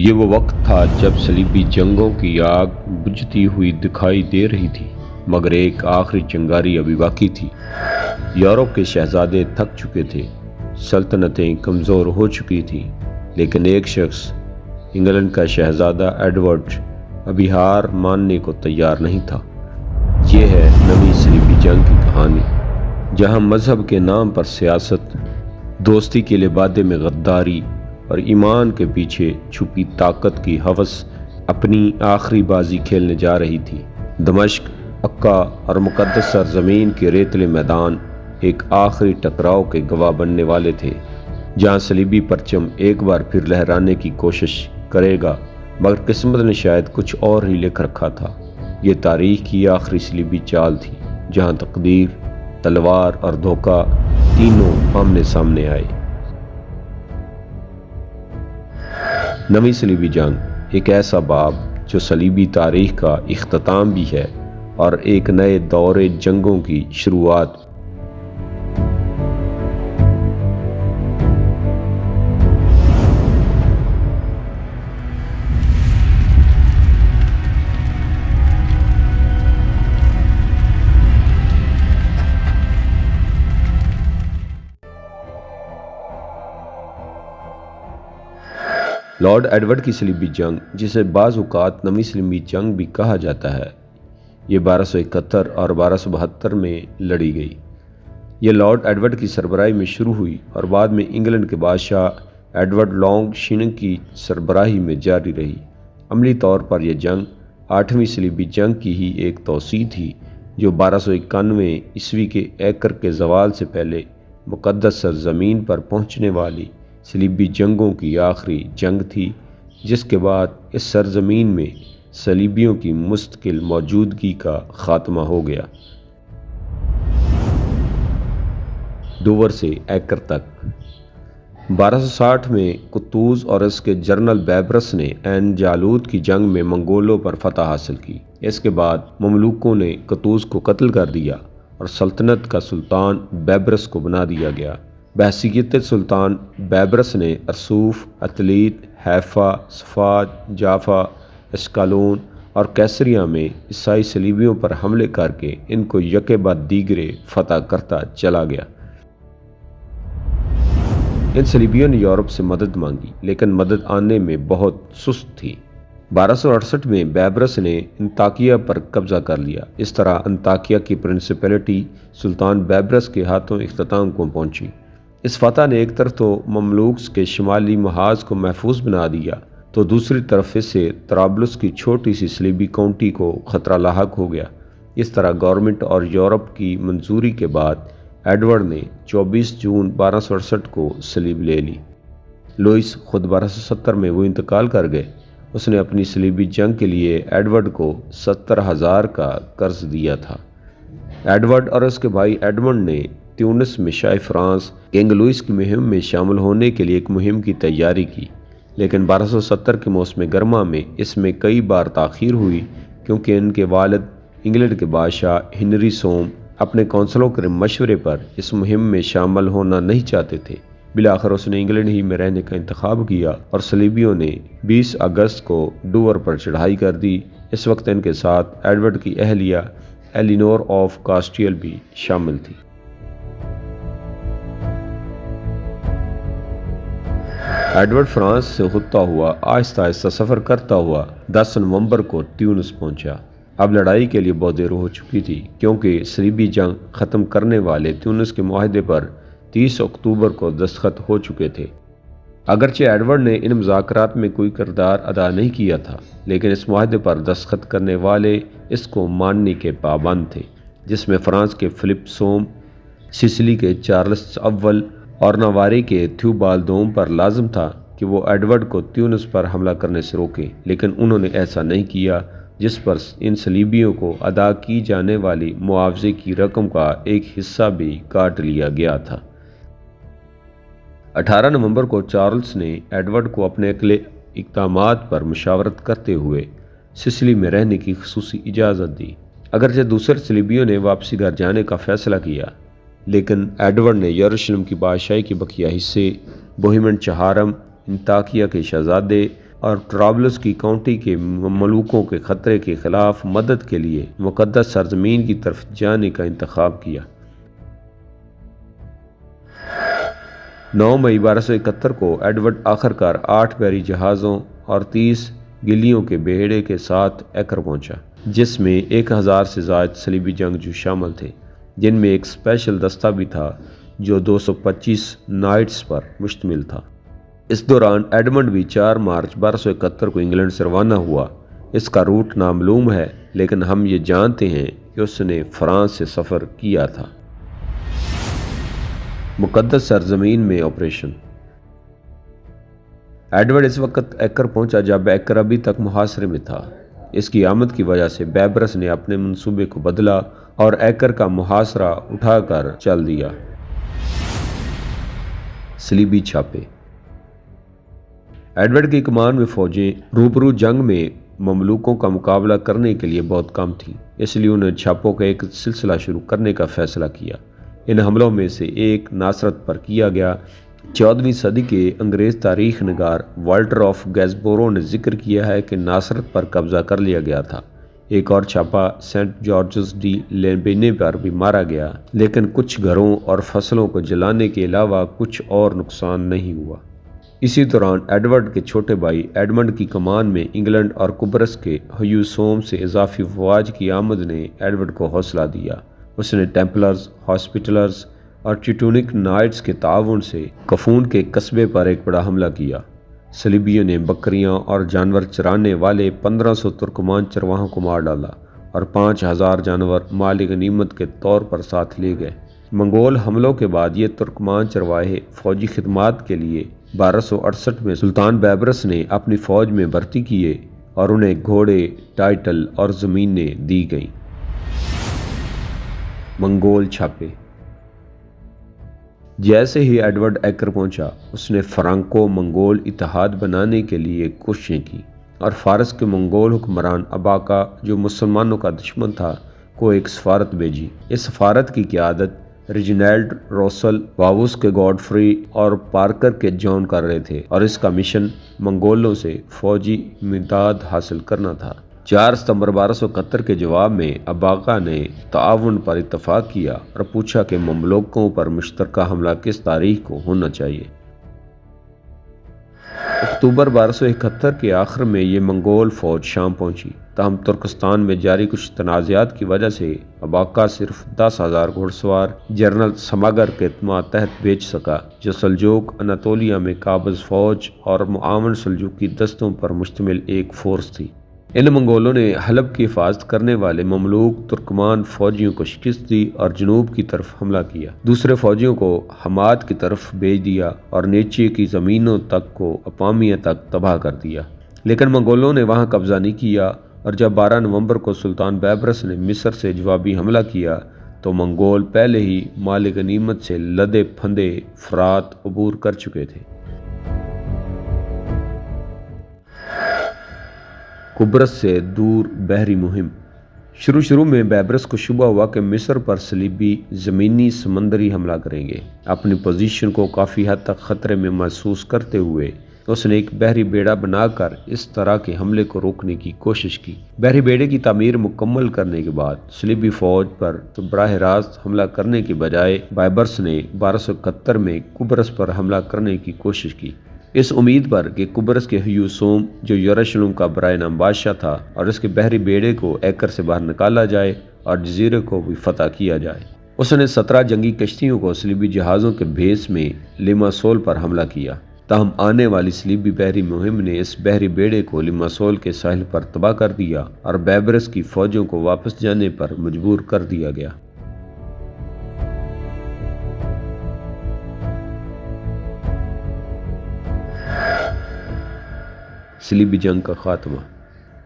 یہ وہ وقت تھا جب صلیبی جنگوں کی آگ بجھتی ہوئی دکھائی دے رہی تھی، مگر ایک آخری چنگاری ابھی باقی تھی۔ یورپ کے شہزادے تھک چکے تھے، سلطنتیں کمزور ہو چکی تھیں، لیکن ایک شخص، انگلینڈ کا شہزادہ ایڈورڈ، ابھی ہار ماننے کو تیار نہیں تھا۔ یہ ہے نویں صلیبی جنگ کی کہانی، جہاں مذہب کے نام پر سیاست، دوستی کے لبادے میں غداری اور ایمان کے پیچھے چھپی طاقت کی ہوس اپنی آخری بازی کھیلنے جا رہی تھی۔ دمشق، عکا اور مقدس سرزمین کے ریتلے میدان ایک آخری ٹکراؤ کے گواہ بننے والے تھے، جہاں صلیبی پرچم ایک بار پھر لہرانے کی کوشش کرے گا، مگر قسمت نے شاید کچھ اور ہی لکھ رکھا تھا۔ یہ تاریخ کی آخری صلیبی چال تھی، جہاں تقدیر، تلوار اور دھوکہ تینوں آمنے سامنے آئے۔ نویں صلیبی جنگ ایک ایسا باب جو صلیبی تاریخ کا اختتام بھی ہے اور ایک نئے دور جنگوں کی شروعات۔ لارڈ ایڈورڈ کی صلیبی جنگ، جسے بعض اوقات نویں صلیبی جنگ بھی کہا جاتا ہے، یہ 1271 اور 1272 میں لڑی گئی۔ یہ لارڈ ایڈورڈ کی سربراہی میں شروع ہوئی اور بعد میں انگلینڈ کے بادشاہ ایڈورڈ لانگ شیننگ کی سربراہی میں جاری رہی۔ عملی طور پر یہ جنگ 8ویں صلیبی جنگ کی ہی ایک توسیع تھی، جو 1291 عیسوی کے ایکر کے زوال سے پہلے مقدس سرزمین پر پہنچنے والی صلیبی جنگوں کی آخری جنگ تھی، جس کے بعد اس سرزمین میں صلیبیوں کی مستقل موجودگی کا خاتمہ ہو گیا۔ دوور سے ایکر تک 1260 میں قطوز اور اس کے جنرل بیبرس نے عین جالوت کی جنگ میں منگولوں پر فتح حاصل کی۔ اس کے بعد مملوکوں نے قطوز کو قتل کر دیا اور سلطنت کا سلطان بیبرس کو بنا دیا گیا۔ بحیثیت سلطان بیبرس نے ارسوف، عتلیت، حیفا، صفات، جافا، اسکالون اور کیسریہ میں عیسائی صلیبیوں پر حملے کر کے ان کو یکے بعد دیگرے فتح کرتا چلا گیا۔ ان صلیبیوں نے یورپ سے مدد مانگی، لیکن مدد آنے میں بہت سست تھی۔ 1268 میں بیبرس نے انطاکیہ پر قبضہ کر لیا۔ اس طرح انطاکیہ کی پرنسپلٹی سلطان بیبرس کے ہاتھوں اختتام کو پہنچی۔ اس فتح نے ایک طرف تو مملوک کے شمالی محاذ کو محفوظ بنا دیا، تو دوسری طرف اس سے طرابلس کی چھوٹی سی صلیبی کاؤنٹی کو خطرہ لاحق ہو گیا۔ اس طرح گورنمنٹ اور یورپ کی منظوری کے بعد ایڈورڈ نے 24 جون 1268 کو صلیب لے لی۔ لوئس خود 1270 میں وہ انتقال کر گئے۔ اس نے اپنی صلیبی جنگ کے لیے ایڈورڈ کو 70,000 کا قرض دیا تھا۔ ایڈورڈ اور اس کے بھائی ایڈمنڈ نے تیونس میں شاہ فرانس کنگ لوئس کی مہم میں شامل ہونے کے لیے ایک مہم کی تیاری کی، لیکن 1270 کے موسم گرما میں اس میں کئی بار تاخیر ہوئی، کیونکہ ان کے والد انگلینڈ کے بادشاہ ہنری سوم اپنے کونسلوں کے مشورے پر اس مہم میں شامل ہونا نہیں چاہتے تھے۔ بالآخر اس نے انگلینڈ ہی میں رہنے کا انتخاب کیا اور صلیبیوں نے 20 اگست کو ڈوور پر چڑھائی کر دی۔ اس وقت ان کے ساتھ ایڈورڈ کی اہلیہ ایلینور آف کاسٹیل بھی شامل تھی۔ ایڈورڈ فرانس سے ہوتا ہوا آہستہ آہستہ سفر کرتا ہوا 10 نومبر کو تیونس پہنچا۔ اب لڑائی کے لیے بہت دیر ہو چکی تھی، کیونکہ صلیبی جنگ ختم کرنے والے تیونس کے معاہدے پر 30 اکتوبر کو دستخط ہو چکے تھے۔ اگرچہ ایڈورڈ نے ان مذاکرات میں کوئی کردار ادا نہیں کیا تھا، لیکن اس معاہدے پر دستخط کرنے والے اس کو ماننے کے پابند تھے، جس میں فرانس کے فلپ سوم، سسلی کے چارلس اول اور ناواری کے تھیوبال دوم پر لازم تھا کہ وہ ایڈورڈ کو تیونس پر حملہ کرنے سے روکیں، لیکن انہوں نے ایسا نہیں کیا، جس پر ان صلیبیوں کو ادا کی جانے والی معاوضے کی رقم کا ایک حصہ بھی کاٹ لیا گیا تھا۔ 18 نومبر کو چارلس نے ایڈورڈ کو اپنے اگلے اقدامات پر مشاورت کرتے ہوئے سسلی میں رہنے کی خصوصی اجازت دی۔ اگرچہ دوسرے صلیبیوں نے واپسی گھر جانے کا فیصلہ کیا، لیکن ایڈورڈ نے یروشلم کی بادشاہی کے بقیہ حصے، بوہیمن چہارم، انطاکیہ کے شہزادے اور ٹرابلس کی کاؤنٹی کے مملوکوں کے خطرے کے خلاف مدد کے لیے مقدس سرزمین کی طرف جانے کا انتخاب کیا۔ 9 مئی 1271 کو ایڈورڈ آخر کار 8 بحری جہازوں اور 30 گلیوں کے بیڑے کے ساتھ ایکر پہنچا، جس میں 1000 سے زائد صلیبی جنگجو شامل تھے، جن میں ایک اسپیشل دستہ بھی تھا جو 225 نائٹس پر مشتمل تھا۔ اس دوران ایڈمنڈ بھی 4 مارچ 1271 کو انگلینڈ سے روانہ ہوا۔ اس کا روٹ نامعلوم ہے، لیکن ہم یہ جانتے ہیں کہ اس نے فرانس سے سفر کیا تھا۔ مقدس سرزمین میں آپریشن۔ ایڈورڈ اس وقت ایکر پہنچا جب ایکر ابھی تک محاصرے میں تھا۔ اس کی آمد کی وجہ سے بیبرس نے اپنے منصوبے کو بدلا اور ایکر کا محاصرہ اٹھا کر چل دیا۔ صلیبی چھاپے۔ ایڈورڈ کی کمان میں فوجیں روبرو جنگ میں مملوکوں کا مقابلہ کرنے کے لیے بہت کم تھیں، اس لیے انہیں چھاپوں کا ایک سلسلہ شروع کرنے کا فیصلہ کیا۔ ان حملوں میں سے ایک ناصرت پر کیا گیا۔ 14ویں صدی کے انگریز تاریخ نگار والٹر آف گیزبورو نے ذکر کیا ہے کہ ناصرت پر قبضہ کر لیا گیا تھا۔ ایک اور چھاپا سینٹ جارجز ڈی لیمبینے پر بھی مارا گیا، لیکن کچھ گھروں اور فصلوں کو جلانے کے علاوہ کچھ اور نقصان نہیں ہوا۔ اسی دوران ایڈورڈ کے چھوٹے بھائی ایڈمنڈ کی کمان میں انگلینڈ اور قبرص کے ہیوسوم سے اضافی افواج کی آمد نے ایڈورڈ کو حوصلہ دیا۔ اس نے ٹیمپلرز، ہاسپٹلرز اور ٹیوٹونک نائٹس کے تعاون سے کفون کے قصبے پر ایک بڑا حملہ کیا۔ صلیبیوں نے بکریاں اور جانور چرانے والے 1500 ترکمان چرواہوں کو مار ڈالا اور 5000 جانور مال غنیمت کے طور پر ساتھ لے گئے۔ منگول حملوں کے بعد یہ ترکمان چرواہے فوجی خدمات کے لیے 1268 میں سلطان بیبرس نے اپنی فوج میں بھرتی کیے اور انہیں گھوڑے، ٹائٹل اور زمینیں دی گئیں۔ منگول چھاپے۔ جیسے ہی ایڈورڈ ایکر پہنچا، اس نے فرانکو منگول اتحاد بنانے کے لیے کوششیں کی اور فارس کے منگول حکمران اباقا، جو مسلمانوں کا دشمن تھا، کو ایک سفارت بھیجی۔ اس سفارت کی قیادت ریجینالڈ روسل، واوس کے گاڈفری اور پارکر کے جان کر رہے تھے، اور اس کا مشن منگولوں سے فوجی امداد حاصل کرنا تھا۔ 4 ستمبر 1271 کے جواب میں اباقا نے تعاون پر اتفاق کیا اور پوچھا کہ مملوکوں پر مشترکہ حملہ کس تاریخ کو ہونا چاہیے۔ اکتوبر 1271 کے آخر میں یہ منگول فوج شام پہنچی، تاہم ترکستان میں جاری کچھ تنازعات کی وجہ سے اباقا صرف 10,000 گھڑ سوار جنرل سماگر کے ماتحت بھیج سکا، جو سلجوق اناطولیہ میں قابض فوج اور معاون سلجوقی دستوں پر مشتمل ایک فورس تھی۔ ان منگولوں نے حلب کی حفاظت کرنے والے مملوک ترکمان فوجیوں کو شکست دی اور جنوب کی طرف حملہ کیا۔ دوسرے فوجیوں کو حماد کی طرف بھیج دیا اور نیچے کی زمینوں تک کو اپامیہ تک تباہ کر دیا، لیکن منگولوں نے وہاں قبضہ نہیں کیا، اور جب 12 نومبر کو سلطان بیبرس نے مصر سے جوابی حملہ کیا تو منگول پہلے ہی مال غنیمت سے لدے پھندے فرات عبور کر چکے تھے۔ قبرص سے دور بحری مہم۔ شروع میں بیبرس کو شبہ ہوا کہ مصر پر صلیبی زمینی سمندری حملہ کریں گے۔ اپنی پوزیشن کو کافی حد تک خطرے میں محسوس کرتے ہوئے اس نے ایک بحری بیڑا بنا کر اس طرح کے حملے کو روکنے کی کوشش کی۔ بحری بیڑے کی تعمیر مکمل کرنے کے بعد صلیبی فوج پر براہ راست حملہ کرنے کے بجائے بیبرس نے 1271 میں قبرص پر حملہ کرنے کی کوشش کی، اس امید پر کہ قبرص کے ہیوسوم، جو یروشلم کا برائے نام بادشاہ تھا، اور اس کے بحری بیڑے کو ایکر سے باہر نکالا جائے اور جزیرے کو بھی فتح کیا جائے۔ اس نے 17 جنگی کشتیوں کو صلیبی جہازوں کے بھیس میں لیماسول پر حملہ کیا، تاہم آنے والی صلیبی بحری مہم نے اس بحری بیڑے کو لیماسول کے ساحل پر تباہ کر دیا اور بیبرس کی فوجوں کو واپس جانے پر مجبور کر دیا گیا۔ صلیبی جنگ کا خاتمہ۔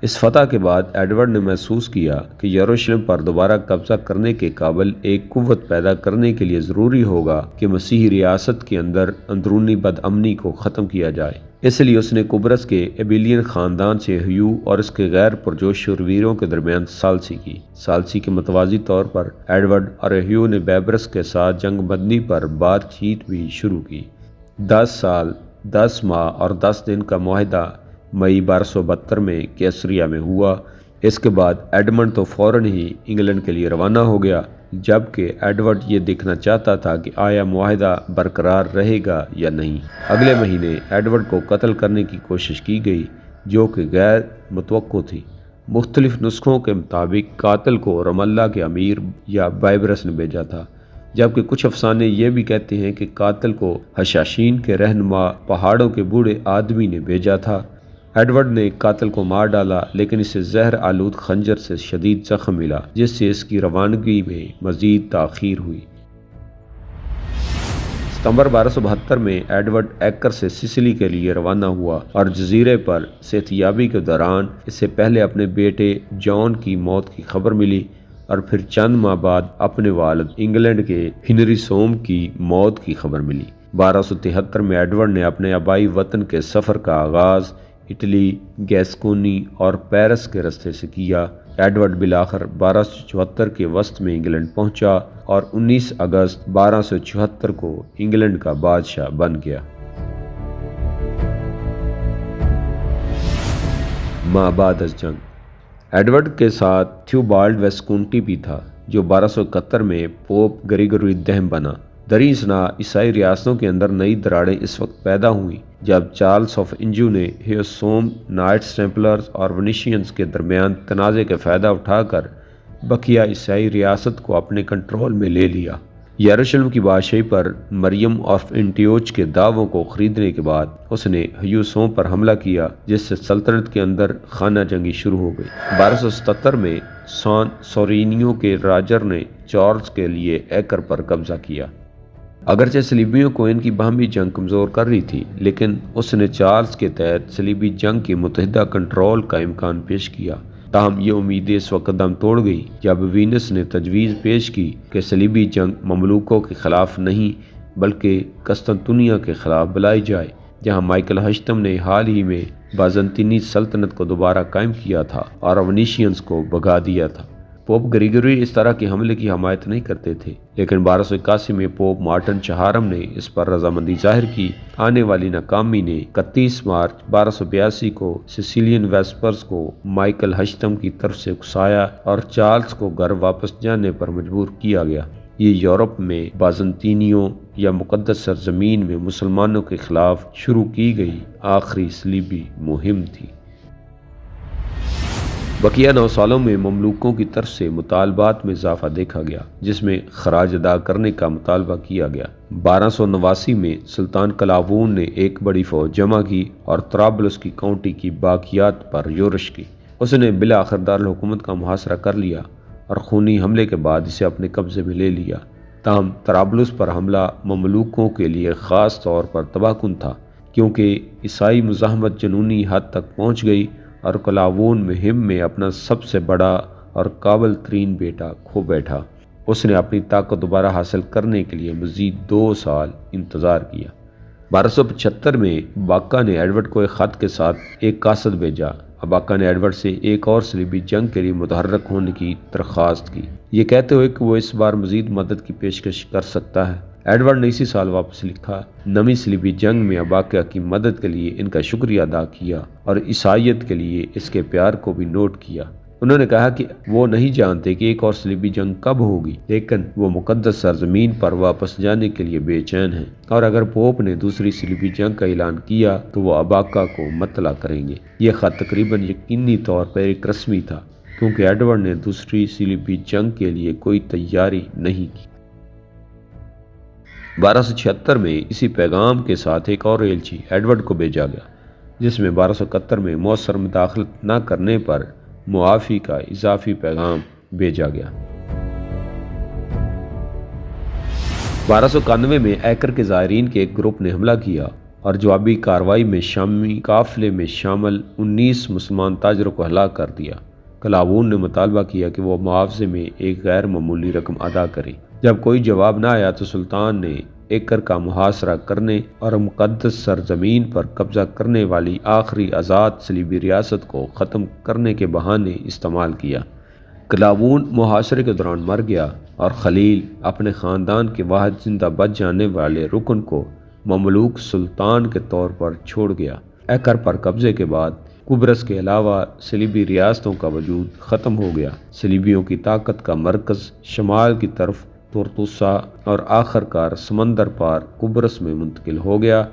اس فتح کے بعد ایڈورڈ نے محسوس کیا کہ یروشلم پر دوبارہ قبضہ کرنے کے قابل ایک قوت پیدا کرنے کے لیے ضروری ہوگا کہ مسیحی ریاست کے اندر اندرونی بدامنی کو ختم کیا جائے۔ اس لیے اس نے قبرص کے ایبیلین خاندان سے ہیو اور اس کے غیر پرجوش شورویروں کے درمیان ثالثی کی۔ ثالثی کے متوازی طور پر ایڈورڈ اور ہیو نے بیبرس کے ساتھ جنگ بندی پر بات چیت بھی شروع کی۔ 10 سال، 10 ماہ اور 10 دن کا معاہدہ مئی 1272 میں کیسریا میں ہوا۔ اس کے بعد ایڈمنڈ تو فوراً ہی انگلینڈ کے لیے روانہ ہو گیا، جبکہ ایڈورڈ یہ دیکھنا چاہتا تھا کہ آیا معاہدہ برقرار رہے گا یا نہیں۔ اگلے مہینے ایڈورڈ کو قتل کرنے کی کوشش کی گئی، جو کہ غیر متوقع تھی۔ مختلف نسخوں کے مطابق قاتل کو رام اللہ کے امیر یا بائبرس نے بھیجا تھا، جبکہ کچھ افسانے یہ بھی کہتے ہیں کہ قاتل کو حشاشین کے رہنما پہاڑوں کے بوڑھے آدمی نے بھیجا تھا۔ ایڈورڈ نے قاتل کو مار ڈالا، لیکن اسے زہر آلود خنجر سے شدید زخم ملا، جس سے اس کی روانگی میں مزید تاخیر ہوئی۔ ستمبر 1272 میں ایڈورڈ ایکر سے سسلی کے لیے روانہ ہوا اور جزیرے پر صحتیابی کے دوران اس سے پہلے اپنے بیٹے جان کی موت کی خبر ملی، اور پھر چند ماہ بعد اپنے والد انگلینڈ کے ہنری سوم کی موت کی خبر ملی۔ 1273 میں ایڈورڈ نے اپنے آبائی وطن کے سفر کا آغاز اٹلی، گیسکونی اور پیرس کے راستے سے کیا۔ ایڈورڈ بالآخر 1274 کے وسط میں انگلینڈ پہنچا اور 19 اگست 1274 کو انگلینڈ کا بادشاہ بن گیا۔ ماہ بعد از جنگ ایڈورڈ کے ساتھ تھیوبالڈ ویسکونٹی بھی تھا، جو 1271 میں پوپ گریگوری 10 بنا۔ دریں اثنا عیسائی ریاستوں کے اندر نئی دراڑیں اس وقت پیدا ہوئیں جب چارلس آف انجو نے ہیوسوم، نائٹس ٹیمپلرز اور ونیشینز کے درمیان تنازع کا فائدہ اٹھا کر بقیہ عیسائی ریاست کو اپنے کنٹرول میں لے لیا۔ یروشلم کی بادشاہی پر مریم آف انٹیوچ کے دعووں کو خریدنے کے بعد اس نے ہیوسوم پر حملہ کیا، جس سے سلطنت کے اندر خانہ جنگی شروع ہو گئی۔ 1277 میں سان سورینیو کے راجر نے چارلس کے لیے ایکر پر قبضہ کیا۔ اگرچہ صلیبیوں کو ان کی باہمی جنگ کمزور کر رہی تھی، لیکن اس نے چارلس کے تحت صلیبی جنگ کی متحدہ کنٹرول کا امکان پیش کیا۔ تاہم یہ امیدیں اس وقت دم توڑ گئی جب وینس نے تجویز پیش کی کہ صلیبی جنگ مملوکوں کے خلاف نہیں بلکہ قسطنطنیہ کے خلاف بلائی جائے، جہاں مائیکل ہشتم نے حال ہی میں بازنطینی سلطنت کو دوبارہ قائم کیا تھا اور ونیشینز کو بھگا دیا تھا۔ پوپ گریگوری اس طرح کے حملے کی حمایت نہیں کرتے تھے، لیکن 1281 میں پوپ مارٹن چہارم نے اس پر رضامندی ظاہر کی۔ آنے والی ناکامی نے 31 مارچ 1282 کو سیسیلین ویسپرز کو مائیکل ہشتم کی طرف سے اکسایا اور چارلس کو گھر واپس جانے پر مجبور کیا گیا۔ یہ یورپ میں بازنطینیوں یا مقدس سرزمین میں مسلمانوں کے خلاف شروع کی گئی آخری صلیبی مہم تھی۔ بقیہ 9 سالوں میں مملوکوں کی طرف سے مطالبات میں اضافہ دیکھا گیا، جس میں خراج ادا کرنے کا مطالبہ کیا گیا۔ 1289 میں سلطان قلاوون نے ایک بڑی فوج جمع کی اور طرابلس کی کاؤنٹی کی باقیات پر یورش کی۔ اس نے بالآخر دارالحکومت کا محاصرہ کر لیا اور خونی حملے کے بعد اسے اپنے قبضے میں لے لیا۔ تاہم طرابلس پر حملہ مملوکوں کے لیے خاص طور پر تباہ کن تھا، کیونکہ عیسائی مزاحمت جنونی حد تک پہنچ گئی اور قلاوون مہم میں اپنا سب سے بڑا اور قابل ترین بیٹا کھو بیٹھا۔ اس نے اپنی طاقت دوبارہ حاصل کرنے کے لیے مزید 2 سال انتظار کیا۔ 1275 میں اباقہ نے ایڈورڈ کو ایک خط کے ساتھ ایک قاصد بھیجا۔ اباقہ نے ایڈورڈ سے ایک اور صلیبی جنگ کے لیے متحرک ہونے کی درخواست کی، یہ کہتے ہوئے کہ وہ اس بار مزید مدد کی پیشکش کر سکتا ہے۔ ایڈورڈ نے اسی سال واپس لکھا، نئی صلیبی جنگ میں اباقہ کی مدد کے لیے ان کا شکریہ ادا کیا اور عیسائیت کے لیے اس کے پیار کو بھی نوٹ کیا۔ انہوں نے کہا کہ وہ نہیں جانتے کہ ایک اور صلیبی جنگ کب ہوگی، لیکن وہ مقدس سرزمین پر واپس جانے کے لیے بے چین ہیں، اور اگر پوپ نے دوسری صلیبی جنگ کا اعلان کیا تو وہ اباقہ کو مطلع کریں گے۔ یہ خط تقریباً یقینی طور پر ایک رسمی تھا، کیونکہ ایڈورڈ نے دوسری صلیبی جنگ کے لیے کوئی تیاری نہیں کی۔ 1276 میں اسی پیغام کے ساتھ ایک اور ایلچی ایڈورڈ کو بھیجا گیا، جس میں 1271 میں مؤثر مداخلت نہ کرنے پر معافی کا اضافی پیغام بھیجا گیا۔ 1291 میں ایکر کے زائرین کے ایک گروپ نے حملہ کیا اور جوابی کارروائی میں شامی قافلے میں شامل 19 مسلمان تاجروں کو ہلاک کر دیا۔ قلاوون نے مطالبہ کیا کہ وہ معاوضے میں ایک غیر معمولی رقم ادا کریں۔ جب کوئی جواب نہ آیا تو سلطان نے ایکر کا محاصرہ کرنے اور مقدس سرزمین پر قبضہ کرنے والی آخری آزاد صلیبی ریاست کو ختم کرنے کے بہانے استعمال کیا۔ قلاوون محاصرے کے دوران مر گیا اور خلیل اپنے خاندان کے واحد زندہ بچ جانے والے رکن کو مملوک سلطان کے طور پر چھوڑ گیا۔ ایکر پر قبضے کے بعد قبرص کے علاوہ صلیبی ریاستوں کا وجود ختم ہو گیا۔ صلیبیوں کی طاقت کا مرکز شمال کی طرف طرطوسا اور آخر کار سمندر پار قبرص میں منتقل ہو گیا۔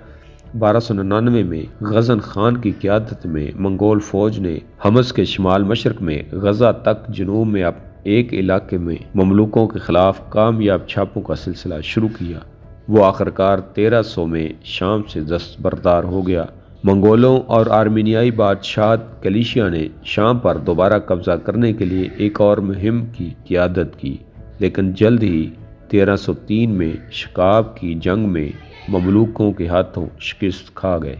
1299 میں غزن خان کی قیادت میں منگول فوج نے حمص کے شمال مشرق میں غزہ تک جنوب میں ایک علاقے میں مملوکوں کے خلاف کامیاب چھاپوں کا سلسلہ شروع کیا۔ وہ آخرکار 1300 میں شام سے دستبردار ہو گیا۔ منگولوں اور آرمینیائی بادشاہ کلیشیا نے شام پر دوبارہ قبضہ کرنے کے لیے ایک اور مہم کی قیادت کی، لیکن جلد ہی 1303 میں شکاب کی جنگ میں مملوکوں کے ہاتھوں شکست کھا گئے۔